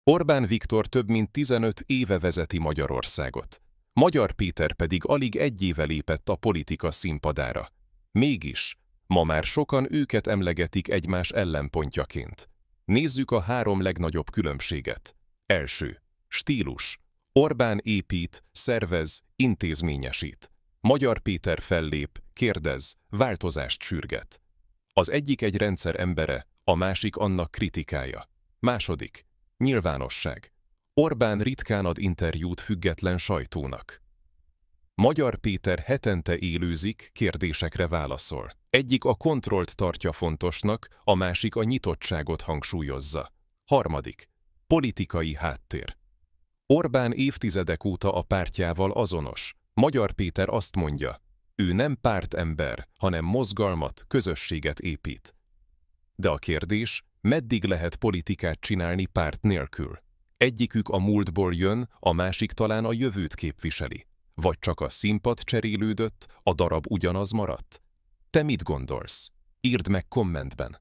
Orbán Viktor több mint 15 éve vezeti Magyarországot. Magyar Péter pedig alig egy éve lépett a politika színpadára. Mégis, ma már sokan őket emlegetik egymás ellenpontjaként. Nézzük a 3 legnagyobb különbséget. Első. Stílus. Orbán épít, szervez, intézményesít. Magyar Péter fellép, kérdez, változást sürget. Az egyik egy rendszer embere, a másik annak kritikája. Második. Nyilvánosság. Orbán ritkán ad interjút független sajtónak. Magyar Péter hetente élőzik, kérdésekre válaszol. Egyik a kontrollt tartja fontosnak, a másik a nyitottságot hangsúlyozza. Harmadik. Politikai háttér. Orbán évtizedek óta a pártjával azonos. Magyar Péter azt mondja, ő nem pártember, hanem mozgalmat, közösséget épít. De a kérdés, meddig lehet politikát csinálni párt nélkül? Egyikük a múltból jön, a másik talán a jövőt képviseli. Vagy csak a színpad cserélődött, a darab ugyanaz maradt? Te mit gondolsz? Írd meg kommentben.